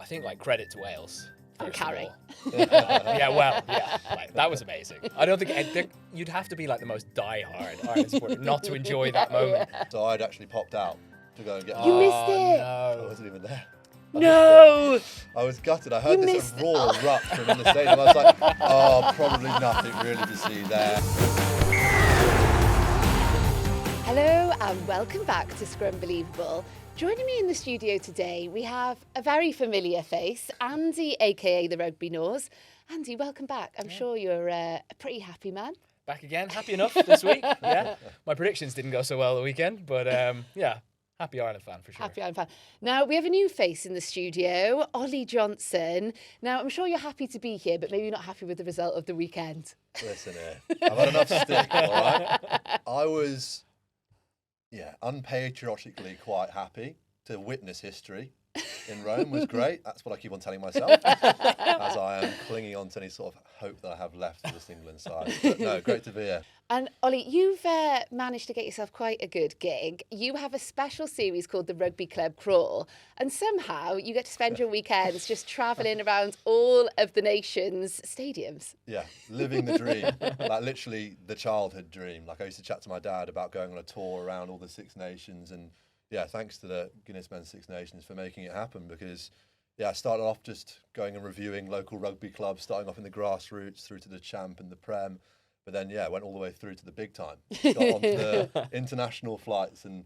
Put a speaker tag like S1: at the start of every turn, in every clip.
S1: I think like credit to Wales.
S2: And
S1: First of
S2: Carre.
S1: all. Like, that was amazing. I don't think you'd have to be like the most die-hard Ireland supporter not to enjoy that moment.
S3: So I'd actually popped out to go and get
S2: You
S3: my...
S2: missed it.
S3: I
S1: No.
S3: wasn't even there.
S2: No!
S3: I was gutted. I heard
S2: You
S3: this
S2: missed
S3: roar
S2: it.
S3: erupt from in the stadium. I was like, oh, probably nothing really to see there.
S2: Hello and welcome back to Scrunbelievable. Joining me in the studio today, we have a very familiar face, Andy, aka the Rugby Nose. Andy, welcome back. I'm sure you're a pretty happy man.
S1: Back again. Happy enough this week. Yeah. My predictions didn't go so well the weekend, but yeah. Happy Ireland fan for sure.
S2: Happy Ireland fan. Now, we have a new face in the studio, Oli Johnson. Now, I'm sure you're happy to be here, but maybe not happy with the result of the weekend.
S3: Listen here, I've had enough stick, all right? I was, unpatriotically quite happy to witness history in Rome was great. That's what I keep on telling myself, as I am clinging on to any sort of hope that I have left for this England side. But no, great to be here.
S2: And Oli, you've managed to get yourself quite a good gig. You have a special series called the Rugby Club Crawl, and somehow you get to spend your weekends just travelling around all of the nation's stadiums.
S3: Yeah, living the dream, like literally the childhood dream. Like I used to chat to my dad about going on a tour around all the Six Nations, and yeah, thanks to the Guinness Six Nations for making it happen, because I started off just going and reviewing local rugby clubs, starting off in the grassroots through to the champ and the prem. But then, went all the way through to the big time. Got onto the international flights and,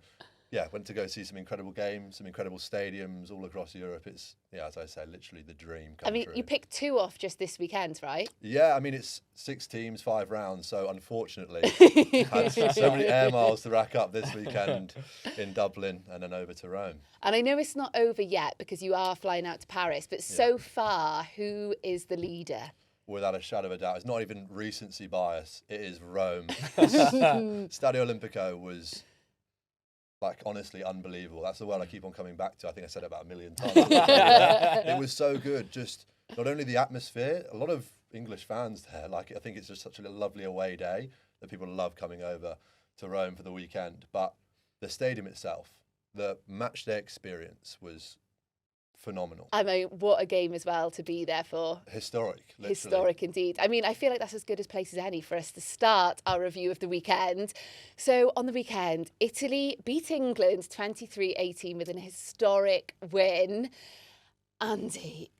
S3: went to go see some incredible games, some incredible stadiums all across Europe. It's, as I say, literally the dream come true.
S2: You picked 2 off just this weekend, right?
S3: Yeah, it's 6 teams, 5 rounds. So unfortunately, had so many air miles to rack up this weekend in Dublin and then over to Rome.
S2: And I know it's not over yet because you are flying out to Paris, but so far, who is the leader?
S3: Without a shadow of a doubt. It's not even recency bias. It is Rome. Stadio Olimpico was, honestly unbelievable. That's the word I keep on coming back to. I think I said it about 1 million times. It was so good. Just not only the atmosphere, a lot of English fans there. I think it's just such a lovely away day that people love coming over to Rome for the weekend. But the stadium itself, the match day experience was phenomenal.
S2: What a game as well to be there for.
S3: Historic, literally.
S2: Historic indeed. I feel like that's as good a place as any for us to start our review of the weekend. So on the weekend, Italy beat England 23-18 with an historic win. Andy,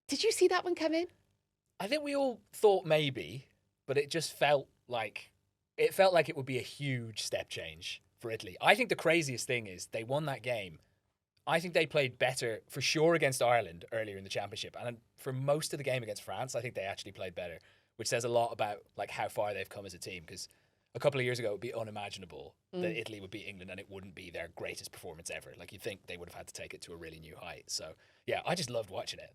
S2: did you see that one come in?
S1: I think we all thought maybe, but it just felt like it would be a huge step change for Italy. I think the craziest thing is they won that game. I think they played better for sure against Ireland earlier in the championship, and for most of the game against France, I think they actually played better, which says a lot about how far they've come as a team. Because a couple of years ago, it would be unimaginable that Italy would beat England and it wouldn't be their greatest performance ever. You'd think they would have had to take it to a really new height. So yeah, I just loved watching it.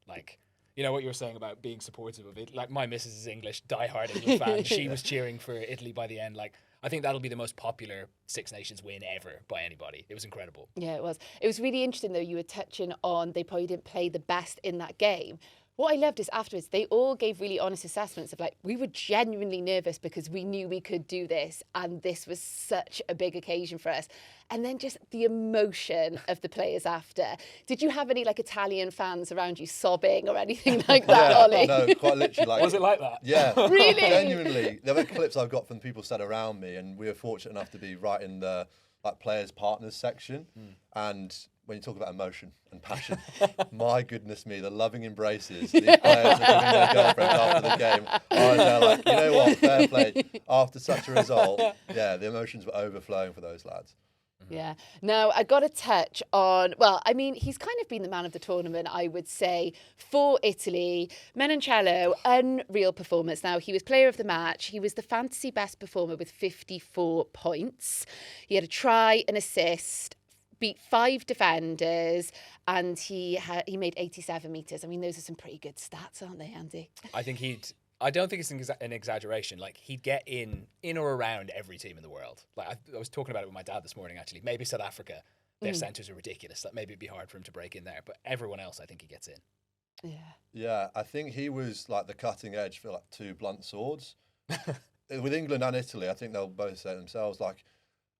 S1: You know what you were saying about being supportive of it. My missus is English, diehard English fan. She was cheering for Italy by the end. I think that'll be the most popular Six Nations win ever by anybody. It was incredible.
S2: Yeah, it was. It was really interesting, though, you were touching on they probably didn't play the best in that game. What I loved is afterwards, they all gave really honest assessments of we were genuinely nervous because we knew we could do this and this was such a big occasion for us. And then just the emotion of the players after. Did you have any Italian fans around you sobbing or anything like that, Oli?
S3: No, quite literally.
S1: Was it like that?
S3: Yeah.
S2: Really?
S3: Genuinely. There were clips I've got from people sat around me, and we were fortunate enough to be right in the players partners section. And when you talk about emotion and passion, my goodness me, the loving embraces these players are giving their girlfriends after the game. I was there you know what, fair play. After such a result, the emotions were overflowing for those lads.
S2: Yeah. Now, I got to touch on, he's kind of been the man of the tournament, I would say, for Italy. Menoncello, unreal performance. Now, he was player of the match. He was the fantasy best performer with 54 points. He had a try, an assist, beat 5 defenders, and he made 87 metres. Those are some pretty good stats, aren't they, Andy?
S1: I don't think it's an exaggeration. He'd get in or around every team in the world. I was talking about it with my dad this morning, actually. Maybe South Africa, their centres are ridiculous. Maybe it'd be hard for him to break in there. But everyone else, I think he gets in.
S2: Yeah.
S3: Yeah, I think he was the cutting edge for 2 blunt swords. With England and Italy, I think they'll both say themselves,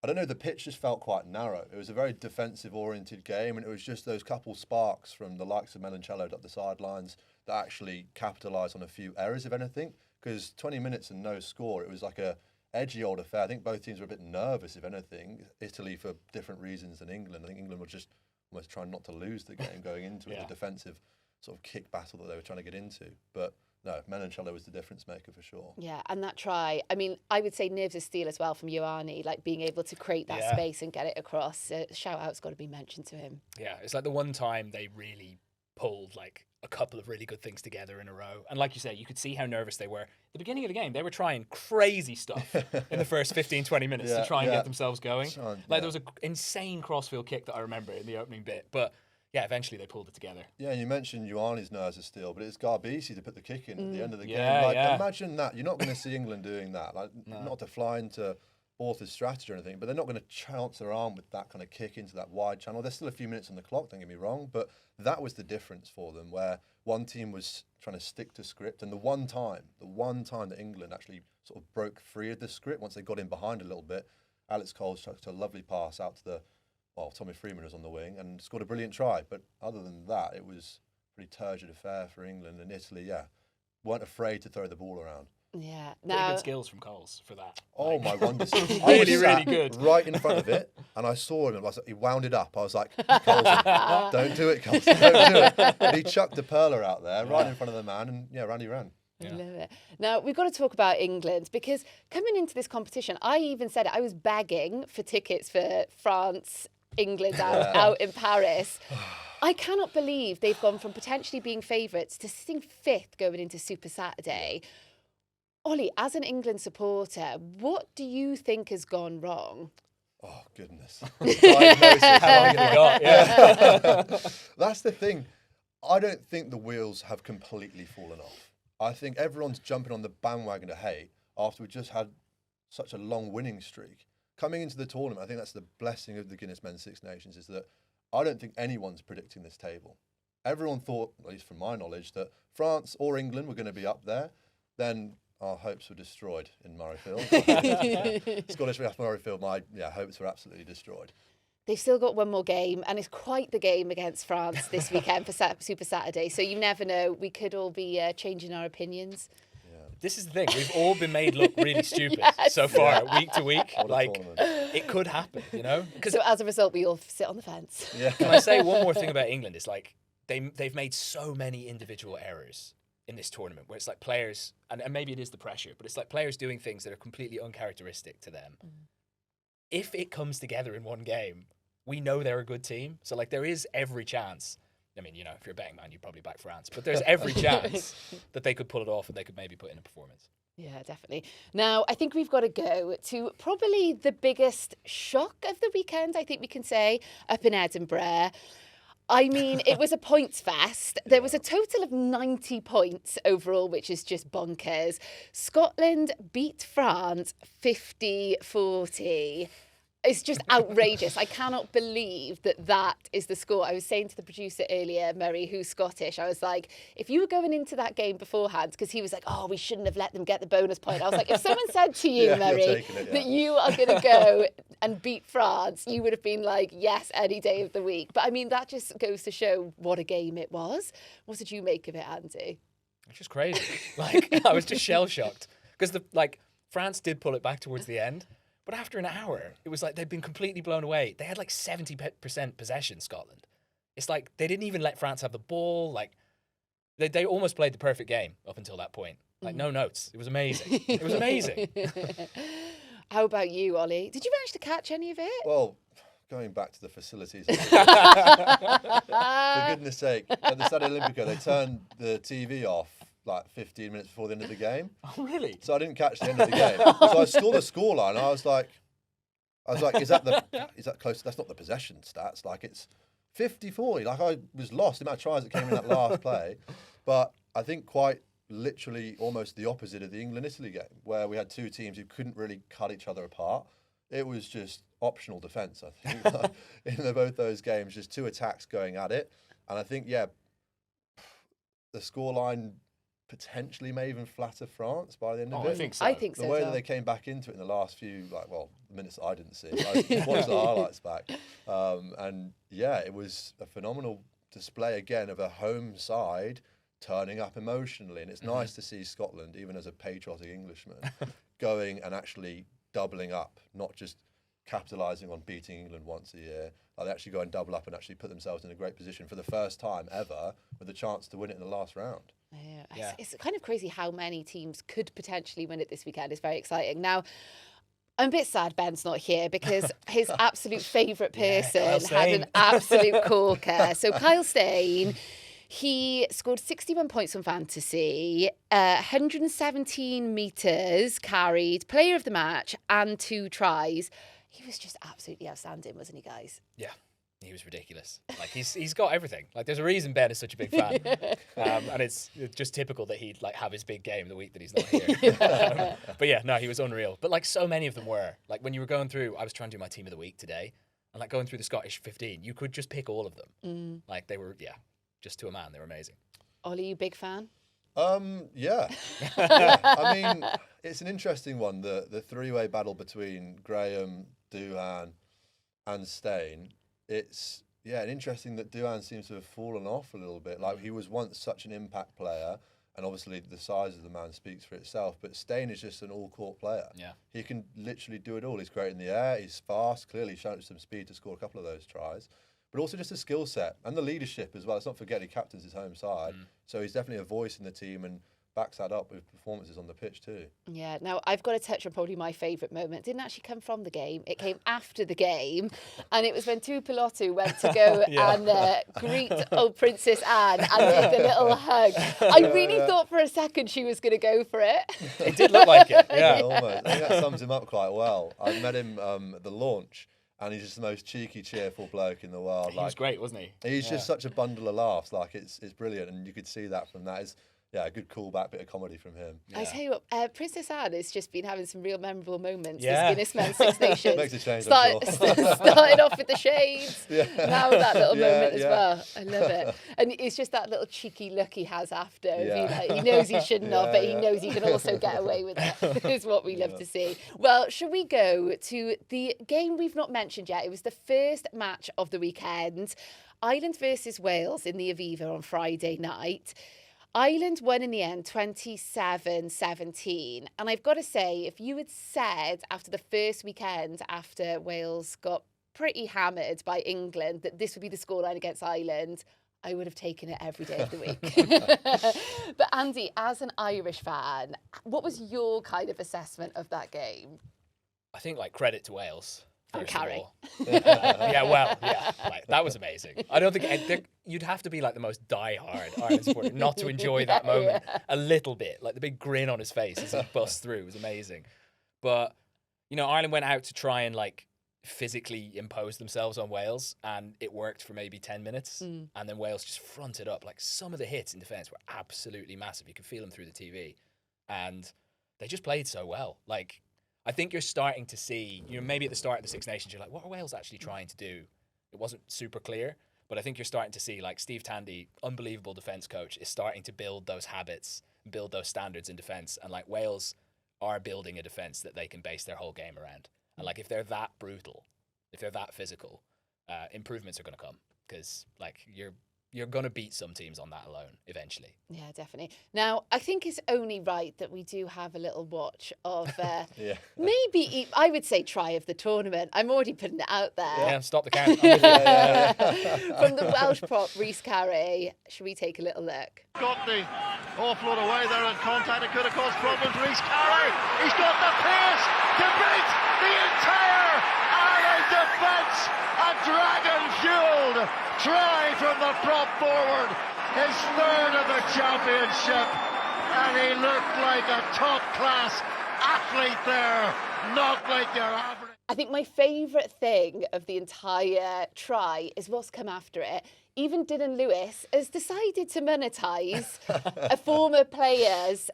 S3: I don't know, the pitch just felt quite narrow. It was a very defensive-oriented game, and it was just those couple sparks from the likes of Melancello up the sidelines that actually capitalised on a few errors, if anything. Because 20 minutes and no score, it was like a edgy old affair. I think both teams were a bit nervous, if anything. Italy for different reasons than England. I think England were just almost trying not to lose the game going into it, the defensive sort of kick battle that they were trying to get into. But no, Melancello was the difference maker for sure.
S2: Yeah, and that try, I mean, I would say nerves of steel as well from Ioane, like being able to create that space and get it across. Shout out's got to be mentioned to him.
S1: Yeah, it's like the one time they really pulled like a couple of really good things together in a row. And like you say, you could see how nervous they were. At the beginning of the game, they were trying crazy stuff in the first 15, 20 minutes to try and get themselves going. Like there was an insane crossfield kick that I remember in the opening bit. But yeah, eventually they pulled it together. Yeah,
S3: and you mentioned Ioane's nerves of steel, but it's Garbisi to put the kick in at the end of the game. Like, imagine that. You're not going to see England doing that. Like, not to fly into Borth's strategy or anything, but they're not going to chance their arm with that kind of kick into that wide channel. There's still a few minutes on the clock, don't get me wrong, but that was the difference for them, where one team was trying to stick to script, and the one time that England actually sort of broke free of the script, once they got in behind a little bit, Alex Cole struck a lovely pass out to Tommy Freeman was on the wing and scored a brilliant try. But other than that, it was a pretty turgid affair for England, and Italy, weren't afraid to throw the ball around.
S2: Yeah,
S1: pretty good skills from Coles for that.
S3: Oh my wonders!
S1: really good.
S3: Right in front of it, and I saw him. He wound it up. I was like, Colson, don't do it, Colson, don't do it. And he chucked the perler out there right in front of the man, and Randy ran.
S2: I love it. Now, we've got to talk about England, because coming into this competition, I even said it, I was begging for tickets for France, England out in Paris. I cannot believe they've gone from potentially being favourites to sitting fifth going into Super Saturday. Oli, as an England supporter, what do you think has gone wrong?
S3: Oh, goodness. Diagnosis. How long have you got? Yeah. That's the thing. I don't think the wheels have completely fallen off. I think everyone's jumping on the bandwagon to hate after we just had such a long winning streak. Coming into the tournament, I think that's the blessing of the Guinness Men's Six Nations, is that I don't think anyone's predicting this table. Everyone thought, at least from my knowledge, that France or England were going to be up there. Then our hopes were destroyed in Murrayfield. Scottish Murrayfield, my hopes were absolutely destroyed.
S2: They've still got one more game, and it's quite the game against France this weekend for Super Saturday. So you never know. We could all be changing our opinions.
S1: This is the thing. We've all been made look really stupid so far, week to week. Like, it could happen, you know?
S2: So as a result, we all sit on the fence.
S3: Yeah.
S1: Can I say one more thing about England? It's like they've made so many individual errors in this tournament, where it's like players, and maybe it is the pressure, but it's like players doing things that are completely uncharacteristic to them. If it comes together in one game, we know they're a good team. So, like, there is every chance. I mean, you know, if you're a betting man, you'd probably back France. But there's every chance that they could pull it off and they could maybe put in a performance.
S2: Yeah, definitely. Now, I think we've got to go to probably the biggest shock of the weekend, I think we can say, up in Edinburgh. I mean, it was a points fest. There was a total of 90 points overall, which is just bonkers. Scotland beat France 50-40. It's just outrageous. I cannot believe that is the score. I was saying to the producer earlier, Murray, who's Scottish, I was like, if you were going into that game beforehand, because he was like, oh, we shouldn't have let them get the bonus point. I was like, if someone said to you, Murray, that you are going to go and beat France, you would have been like, yes, any day of the week. But I mean, that just goes to show what a game it was. What did you make of it, Andy?
S1: It's just crazy. Like, I was just shell-shocked. Because, France did pull it back towards the end. But after an hour, it was like they'd been completely blown away. They had like 70% possession, Scotland. It's like they didn't even let France have the ball. Like they almost played the perfect game up until that point. Like no notes. It was amazing. It was amazing.
S2: How about you, Oli? Did you manage to catch any of it?
S3: Well, going back to the facilities. For goodness sake, at the Stadio Olimpico, they turned the TV off like 15 minutes before the end of the game.
S1: Oh, really?
S3: So I didn't catch the end of the game. So I saw the scoreline and I was like, is that close? That's not the possession stats. Like, it's 50-40. Like, I was lost the amount of tries that came in that last play. But I think quite literally almost the opposite of the England-Italy game, where we had two teams who couldn't really cut each other apart. It was just optional defence, I think, in both those games, just two attacks going at it. And I think, the scoreline potentially may even flatter France by the end of
S1: Oh,
S3: it.
S1: I think so.
S2: I think so.
S3: The way
S2: as
S3: that
S2: well.
S3: they came back into it in the last few, minutes I didn't see. I watched the highlights back. And yeah, it was a phenomenal display again of a home side turning up emotionally. And it's nice to see Scotland, even as a patriotic Englishman, going and actually doubling up, not just capitalising on beating England once a year. They actually go and double up and actually put themselves in a great position for the first time ever with a chance to win it in the last round.
S2: Yeah. It's kind of crazy how many teams could potentially win it this weekend. It's very exciting. Now, I'm a bit sad Ben's not here because his absolute favourite person had an absolute corker. So Kyle Steyn, he scored 61 points on fantasy, 117 metres carried, player of the match and 2 tries. He was just absolutely outstanding, wasn't he, guys?
S1: Yeah, he was ridiculous. Like he's got everything. Like there's a reason Ben is such a big fan, and it's just typical that he'd like have his big game the week that he's not here. But yeah, no, he was unreal. But like so many of them were. Like when you were going through, I was trying to do my team of the week today, and like going through the Scottish 15, you could just pick all of them. Like they were, just to a man, they were amazing.
S2: Ollie, you big fan?
S3: Yeah. I mean, it's an interesting one, the three-way battle between Graham, Doohan and Steyn. It's, and interesting that Doohan seems to have fallen off a little bit. Like, he was once such an impact player, and obviously the size of the man speaks for itself, but Steyn is just an all-court player.
S1: Yeah.
S3: He can literally do it all. He's great in the air, he's fast, clearly shown some speed to score a couple of those tries, but also just a skill set and the leadership as well. Let's not forget he captains his home side, so he's definitely a voice in the team and backs that up with performances on the pitch too.
S2: Yeah, now I've got to touch on probably my favourite moment. It didn't actually come from the game, it came after the game, and it was when Tuipulotu went to go and greet old Princess Anne and did the little hug. I really thought for a second she was going to go for it.
S1: It did look like it, yeah.
S3: Almost. I think that sums him up quite well. I met him at the launch, and he's just the most cheeky, cheerful bloke in the world.
S1: He was great, wasn't he?
S3: He's just such a bundle of laughs. Like it's brilliant, and you could see that from that. It's, a good callback bit of comedy from him.
S2: Yeah. I tell you what, Princess Anne has just been having some real memorable moments.
S1: Yeah.
S2: This Guinness Men's Six Nations.
S3: Makes a change,
S2: Started off with the shades. Now that little moment as well. I love it. And it's just that little cheeky look he has after. He knows he shouldn't have, but he knows he can also get away with it. Is what we love to see. Well, shall we go to the game we've not mentioned yet? It was the first match of the weekend. Ireland versus Wales in the Aviva on Friday night. Ireland won in the end 27-17. And I've got to say, if you had said after the first weekend, after Wales got pretty hammered by England, that this would be the scoreline against Ireland, I would have taken it every day of the week. But Andy, as an Irish fan, what was your kind of assessment of that game?
S1: I think like credit to Wales.
S2: And Carre.
S1: Like, that was amazing. I don't think you'd have to be like the most die-hard Ireland supporter not to enjoy that moment a little bit. Like the big grin on his face as he busts through was amazing. But Ireland went out to try and like physically impose themselves on Wales, and it worked for maybe 10 minutes. And then Wales just fronted up. Like some of the hits in defence were absolutely massive. You could feel them through the TV, and they just played so well. Like, I think you're starting to see, maybe at the start of the Six Nations, you're like, what are Wales actually trying to do? It wasn't super clear, but I think you're starting to see, like, Steve Tandy, unbelievable defence coach, is starting to build those habits, build those standards in defence. And, like, Wales are building a defence that they can base their whole game around. And, like, if they're that brutal, if they're that physical, improvements are going to come. Because, like, you're going to beat some teams on that alone eventually.
S2: Yeah, definitely. Now, I think it's only right that we do have a little watch of maybe, I would say, try of the tournament. I'm already putting it out there.
S1: Yeah, stop the count.
S2: From the Welsh prop, Rhys Carre. Should we take a little look?
S4: Got the offload away there in contact. It could have caused problems. Rhys Carre, he's got the pace to beat the entire Ireland defence. A dragon-fueled try from the prop forward. His third of the championship. And he looked like a top-class athlete there. Not like your average.
S2: I think my favourite thing of the entire try is what's come after it. Even Dylan Lewis has decided to monetise a former player's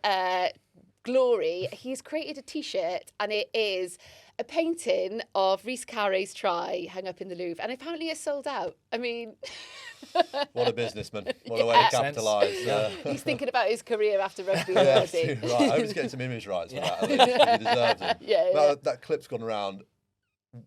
S2: glory, he's created a T-shirt and it is a painting of Rhys Carre's try hung up in the Louvre, and apparently it's sold out. I mean,
S3: what a businessman! What a way to capitalise.
S2: He's thinking about his career after rugby
S3: Yeah,
S2: already.
S3: right. I hope he's getting some image rights for that. I think he deserves it. That clip's gone around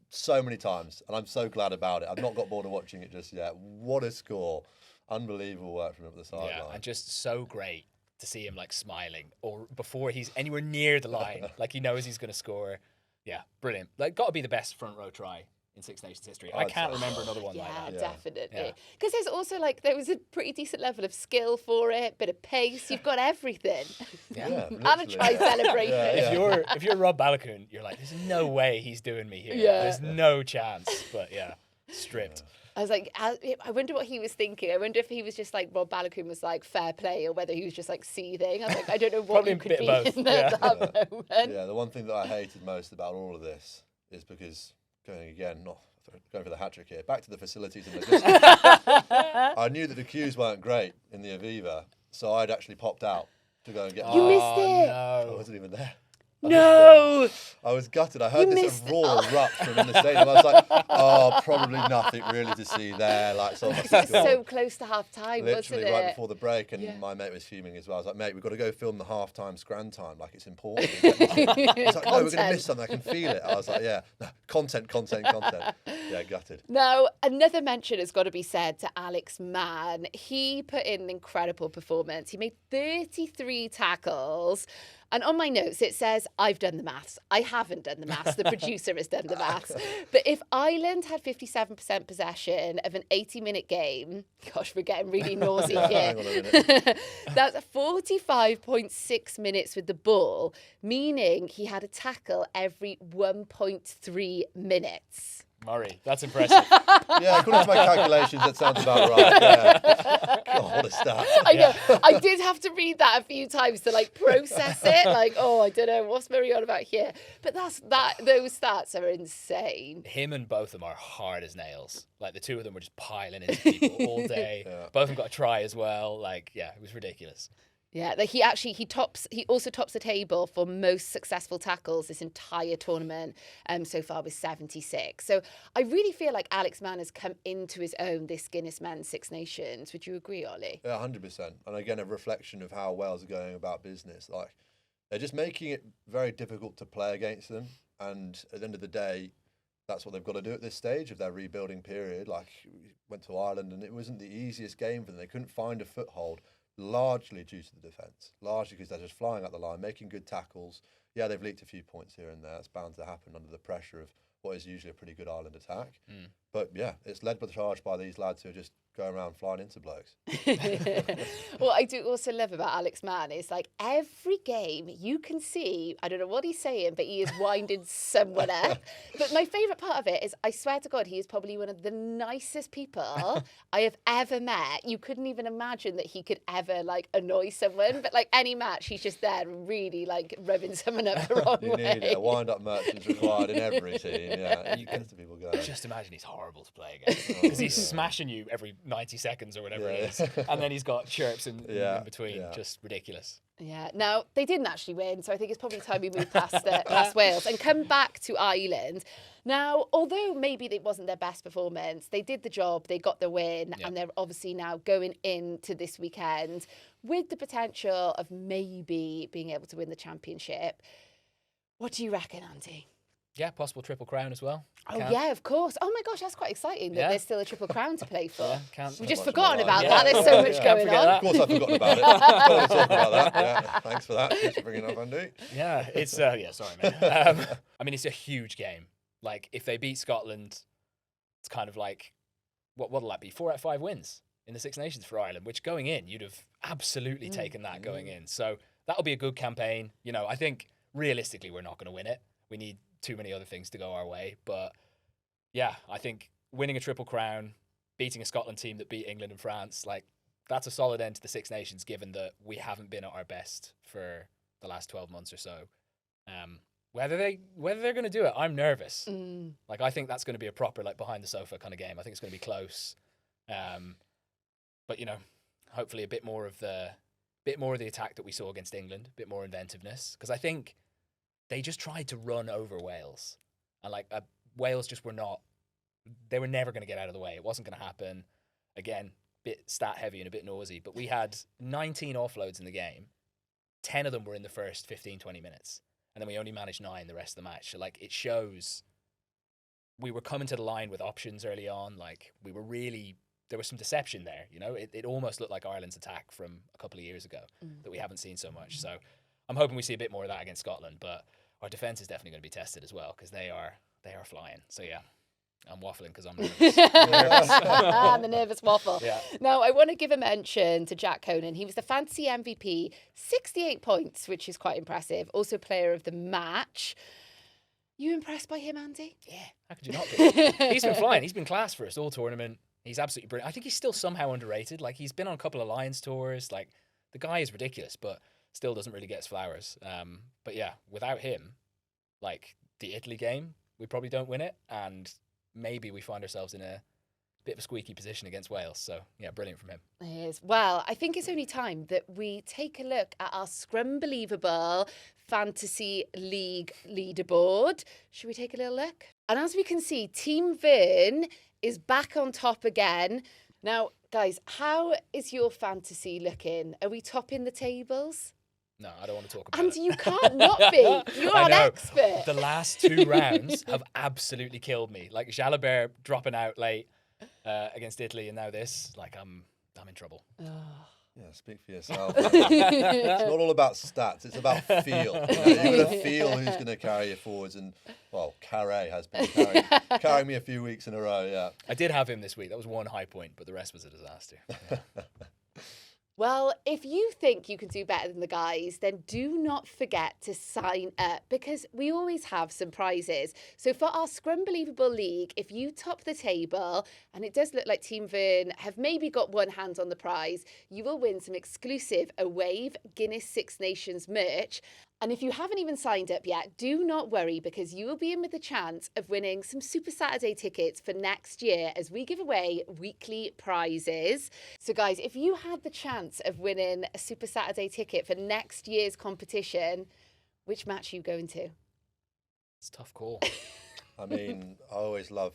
S3: so many times, and I'm so glad about it. I've not got bored of watching it just yet. What a score! Unbelievable work from him at the sideline.
S1: Yeah, and just so great to see him like smiling, or before he's anywhere near the line, like he knows he's going to score. Yeah, brilliant. Like, got to be the best front row try in Six Nations history. I can't remember another one like that.
S2: Yeah, definitely. Because there's also like, there was a pretty decent level of skill for it, bit of pace. You've got everything.
S3: Yeah,
S2: and a try celebration.
S1: If you're Rob Balakoon, you're like, there's no way he's doing me here.
S2: Yeah.
S1: There's no chance. But yeah, stripped.
S2: I was like, I wonder what he was thinking. I wonder if he was just like, Rob Balakoon was like fair play, or whether he was just like seething. I was like, I don't know what you could be in that moment.
S3: Yeah, the one thing that I hated most about all of this is because, going for the hat trick here, back to the facilities and logistics. I knew that the queues weren't great in the Aviva, so I'd actually popped out to go and get
S2: You missed it.
S3: I wasn't even there.
S2: No.
S3: I was gutted. I heard this sort of roar erupt from in the stadium. I was like, oh, probably nothing really to see there. Like,
S2: so close to half time,
S3: literally
S2: wasn't it?
S3: right before the break, and my mate was fuming as well. I was like, mate, we've got to go film the half-time scran time. Like, it's important. He's like, no, we're going to miss something. I can feel it. I was like, yeah, no, content. Yeah, gutted.
S2: Now, another mention has got to be said to Alex Mann. He put in an incredible performance. He made 33 tackles. And on my notes, it says, I've done the maths. I haven't done the maths. The producer has done the maths. But if Ireland had 57% possession of an 80-minute game, gosh, we're getting really noisy here.
S3: Hang on a minute.
S2: That's 45.6 minutes with the ball, meaning he had a tackle every 1.3 minutes.
S1: Murray, that's impressive.
S3: Yeah, according to my calculations, that sounds about right. Yeah. God, what a stat.
S2: I know. I did have to read that a few times to like process it. Like, oh, I don't know, what's Murray on about here? But those stats are insane.
S1: Him and both of them are hard as nails. Like, the two of them were just piling into people all day. Both of them got a try as well. Like, yeah, it was ridiculous.
S2: Yeah, like he also tops the table for most successful tackles this entire tournament so far with 76. So I really feel like Alex Mann has come into his own this Guinness Men's Six Nations. Would you agree, Oli?
S3: Yeah, 100%. And again, a reflection of how Wales are going about business. Like, they're just making it very difficult to play against them. And at the end of the day, that's what they've got to do at this stage of their rebuilding period. Like, we went to Ireland and it wasn't the easiest game for them. They couldn't find a foothold. Largely due to the defence, largely because they're just flying up the line, making good tackles. Yeah, they've leaked a few points here and there. It's bound to happen under the pressure of what is usually a pretty good Ireland attack. But yeah, it's led by the charge by these lads who are just going around flying into blokes.
S2: What I do also love about Alex Mann is like every game you can see, I don't know what he's saying, but he is winding someone up. But my favourite part of it is, I swear to God, he is probably one of the nicest people I have ever met. You couldn't even imagine that he could ever like annoy someone. But like any match, he's just there really like rubbing someone up the wrong
S3: You
S2: way.
S3: need it. A wind-up merchant's required in every team. Yeah, you get the people going.
S1: Just imagine he's horrible to play against, because he's smashing you every 90 seconds or whatever it is, and then he's got chirps in between. Just ridiculous.
S2: Yeah. Now, they didn't actually win, so I think it's probably time we move past Wales and come back to Ireland. Now, although maybe it wasn't their best performance, they did the job, they got the win, and they're obviously now going into this weekend with the potential of maybe being able to win the championship. What do you reckon, Andy?
S1: Yeah, possible triple crown as well.
S2: Oh, yeah, of course. Oh, my gosh, that's quite exciting that there's still a triple crown to play for. We've just forgotten about that. There's so much going on.
S3: Of course I've forgotten about it. I want to talk about that. Yeah, thanks for that. Thanks for bringing it up, Andy.
S1: Yeah, it's, sorry, man. I mean, it's a huge game. Like, if they beat Scotland, it's kind of like, what'll that be? 4 out of 5 wins in the Six Nations for Ireland, which going in, you'd have absolutely taken that going in. So that'll be a good campaign. You know, I think realistically, we're not going to win it. We need too many other things to go our way. But yeah, I think winning a triple crown, beating a Scotland team that beat England and France, like, that's a solid end to the Six Nations, given that we haven't been at our best for the last 12 months or so. Whether they're going to do it, I'm nervous. Like, I think that's going to be a proper, like, behind the sofa kind of game. I think it's going to be close. But, you know, hopefully a bit more of the bit more of the attack that we saw against England, a bit more inventiveness. Because I think they just tried to run over Wales. And like Wales just they were never going to get out of the way. It wasn't going to happen. Again, bit stat heavy and a bit noisy. But we had 19 offloads in the game. 10 of them were in the first 15, 20 minutes. And then we only managed 9 the rest of the match. So like it shows we were coming to the line with options early on. Like there was some deception there, you know. It almost looked like Ireland's attack from a couple of years ago that we haven't seen so much. So I'm hoping we see a bit more of that against Scotland. But our defence is definitely going to be tested as well because they are flying. So yeah, I'm waffling because I'm nervous.
S2: The nervous waffle.
S1: Yeah.
S2: Now, I want to give a mention to Jack Conan. He was the fantasy MVP, 68 points, which is quite impressive. Also player of the match. You impressed by him, Andy?
S1: Yeah, how could you not be? He's been flying. He's been class for us all tournament. He's absolutely brilliant. I think he's still somehow underrated. Like, he's been on a couple of Lions tours. Like, the guy is ridiculous, but still doesn't really get his flowers. But yeah, without him, like, the Italy game, we probably don't win it. And maybe we find ourselves in a bit of a squeaky position against Wales. So, yeah, brilliant from him.
S2: It is. Well, I think it's only time that we take a look at our Scrumbelievable Fantasy League leaderboard. Should we take a little look? And as we can see, Team Vern is back on top again. Now, guys, how is your fantasy looking? Are we topping the tables?
S1: No, I don't want to talk about
S2: And
S1: it.
S2: you can't not be. You're
S1: I
S2: an
S1: know.
S2: expert.
S1: The last 2 rounds have absolutely killed me. Like Jalabert dropping out late against Italy, and now this. Like I'm in trouble.
S3: Yeah, speak for yourself. It's not all about stats. It's about feel. You've got to feel who's going to carry you forwards. And, well, Carre has been carrying me a few weeks in a row, yeah.
S1: I did have him this week. That was one high point, but the rest was a disaster. Yeah.
S2: Well, if you think you can do better than the guys, then do not forget to sign up because we always have some prizes. So for our Scrumbelievable League, if you top the table, and it does look like Team Vern have maybe got one hand on the prize, you will win some exclusive Awave Guinness Six Nations merch. And if you haven't even signed up yet, do not worry because you will be in with the chance of winning some Super Saturday tickets for next year as we give away weekly prizes. So guys, if you had the chance of winning a Super Saturday ticket for next year's competition, which match are you going to?
S1: It's a tough call.
S3: I mean, I always love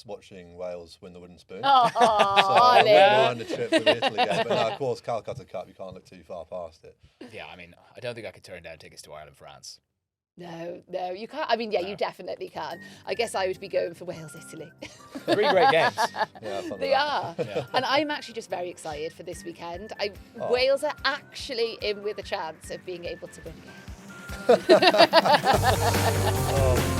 S3: watching Wales win the wooden spoon.
S2: Oh,
S3: so I
S2: Oli.
S3: wouldn't mind a trip to the Italy game. But no, of course, Calcutta Cup, you can't look too far past it.
S1: Yeah, I mean, I don't think I could turn down tickets to Ireland, France.
S2: No, you can't. I mean, yeah, you definitely can. I guess I would be going for Wales, Italy.
S1: 3 great games.
S3: Yeah, fun
S2: They are.
S1: Yeah.
S2: And I'm actually just very excited for this weekend. Wales are actually in with a chance of being able to win a game.